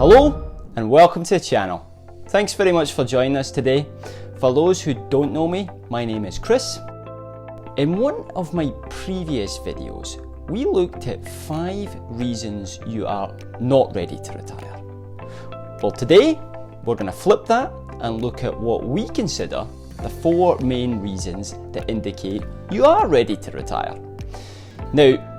Hello and welcome to the channel. Thanks very much for joining us today. For those who don't know me, my name is Chris. In one of my previous videos, we looked at 5 reasons you are not ready to retire. Well, today we're going to flip that and look at what we consider the 4 main reasons that indicate you are ready to retire. Now,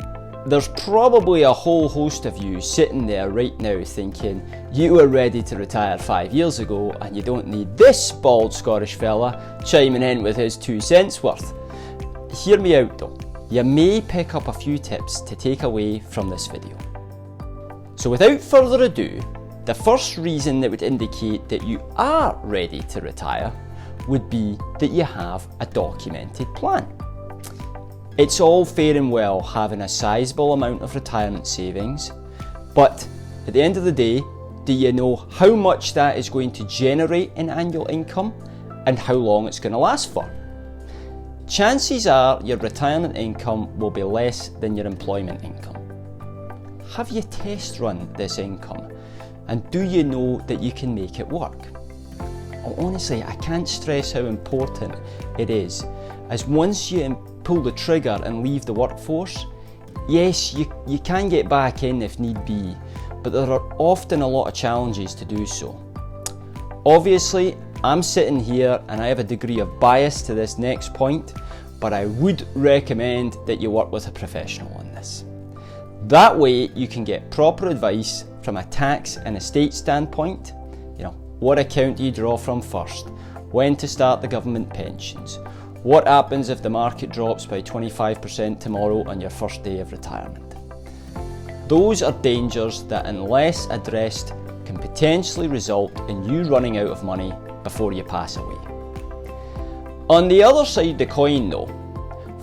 there's probably a whole host of you sitting there right now thinking you were ready to retire 5 years ago and you don't need this bald Scottish fella chiming in with his 2 cents worth. Hear me out though, you may pick up a few tips to take away from this video. So without further ado, the first reason that would indicate that you are ready to retire would be that you have a documented plan. It's all fair and well having a sizable amount of retirement savings, but at the end of the day, do you know how much that is going to generate in annual income and how long it's going to last for? Chances are your retirement income will be less than your employment income. Have you test run this income and do you know that you can make it work? Honestly, I can't stress how important it is, as once you pull the trigger and leave the workforce, yes, you can get back in if need be, but there are often a lot of challenges to do so. Obviously, I'm sitting here and I have a degree of bias to this next point, but I would recommend that you work with a professional on this. That way you can get proper advice from a tax and estate standpoint. You know, what account do you draw from first? When to start the government pensions? What happens if the market drops by 25% tomorrow on your first day of retirement? Those are dangers that, unless addressed, can potentially result in you running out of money before you pass away. On the other side of the coin though,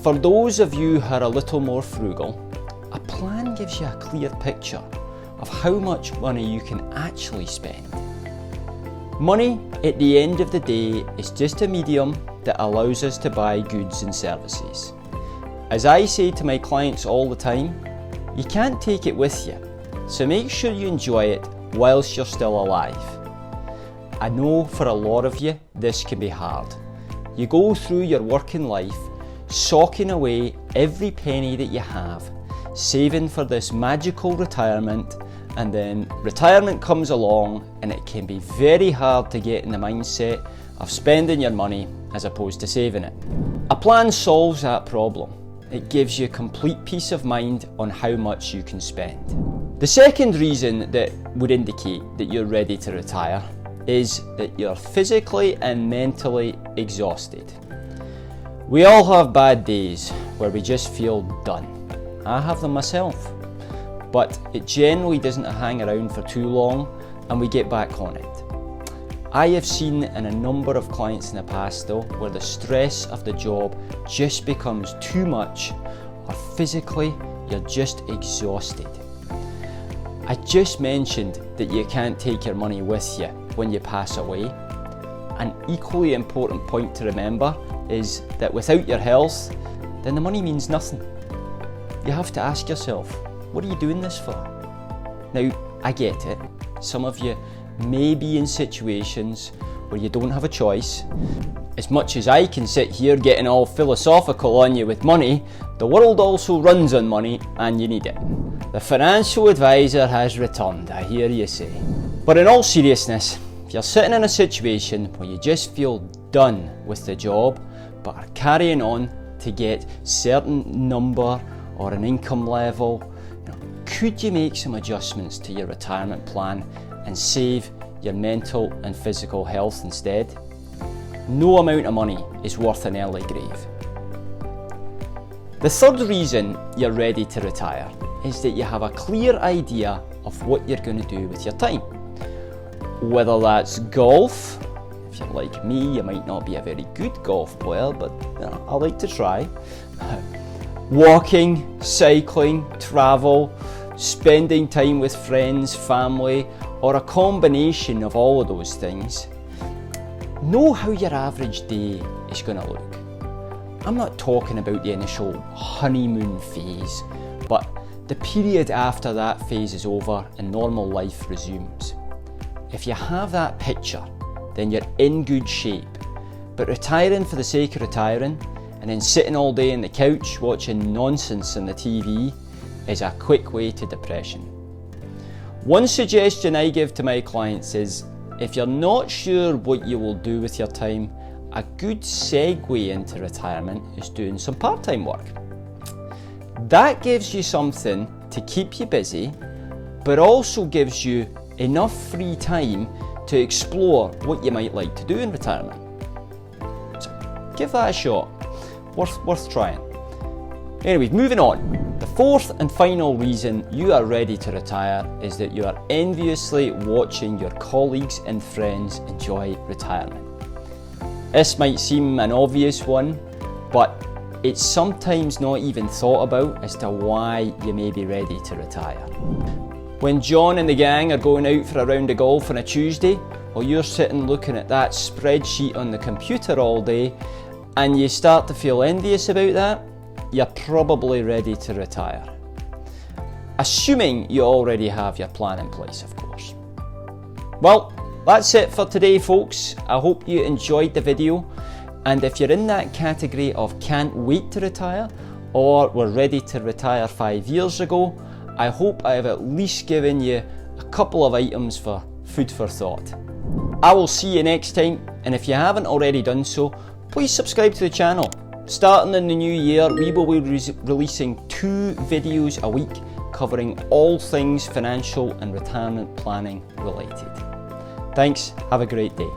for those of you who are a little more frugal, a plan gives you a clear picture of how much money you can actually spend. Money, at the end of the day, is just a medium that allows us to buy goods and services. As I say to my clients all the time, you can't take it with you, so make sure you enjoy it whilst you're still alive. I know for a lot of you, this can be hard. You go through your working life, socking away every penny that you have, saving for this magical retirement, and then retirement comes along and it can be very hard to get in the mindset of spending your money as opposed to saving it. A plan solves that problem. It gives you complete peace of mind on how much you can spend. The second reason that would indicate that you're ready to retire is that you're physically and mentally exhausted. We all have bad days where we just feel done. I have them myself. But it generally doesn't hang around for too long and we get back on it. I have seen in a number of clients in the past though, where the stress of the job just becomes too much, or physically you're just exhausted. I just mentioned that you can't take your money with you when you pass away. An equally important point to remember is that without your health, then the money means nothing. You have to ask yourself, what are you doing this for? Now, I get it. Some of you may be in situations where you don't have a choice. As much as I can sit here getting all philosophical on you with money, the world also runs on money and you need it. The financial advisor has returned, I hear you say. But in all seriousness, if you're sitting in a situation where you just feel done with the job, but are carrying on to get certain number or an income level, could you make some adjustments to your retirement plan and save your mental and physical health instead? No amount of money is worth an early grave. The third reason you're ready to retire is that you have a clear idea of what you're going to do with your time. Whether that's golf, if you're like me, you might not be a very good golf player, but I like to try. Walking, cycling, travel, spending time with friends, family, or a combination of all of those things. Know how your average day is going to look. I'm not talking about the initial honeymoon phase, but the period after that phase is over and normal life resumes. if you have that picture, then you're in good shape. But retiring for the sake of retiring and then sitting all day on the couch watching nonsense on the TV is a quick way to depression. One suggestion I give to my clients is, if you're not sure what you will do with your time, a good segue into retirement is doing some part-time work. That gives you something to keep you busy, but also gives you enough free time to explore what you might like to do in retirement. So give that a shot, worth trying. Anyway, moving on. The fourth and final reason you are ready to retire is that you are enviously watching your colleagues and friends enjoy retirement. This might seem an obvious one, but it's sometimes not even thought about as to why you may be ready to retire. When John and the gang are going out for a round of golf on a Tuesday, while you're sitting looking at that spreadsheet on the computer all day, and you start to feel envious about that, you're probably ready to retire. Assuming you already have your plan in place, of course. Well, that's it for today, folks. I hope you enjoyed the video, and if you're in that category of can't wait to retire or were ready to retire 5 years ago, I hope I have at least given you a couple of items for food for thought. I will see you next time, and if you haven't already done so, please subscribe to the channel. Starting in the new year, we will be releasing 2 videos a week covering all things financial and retirement planning related. Thanks, have a great day.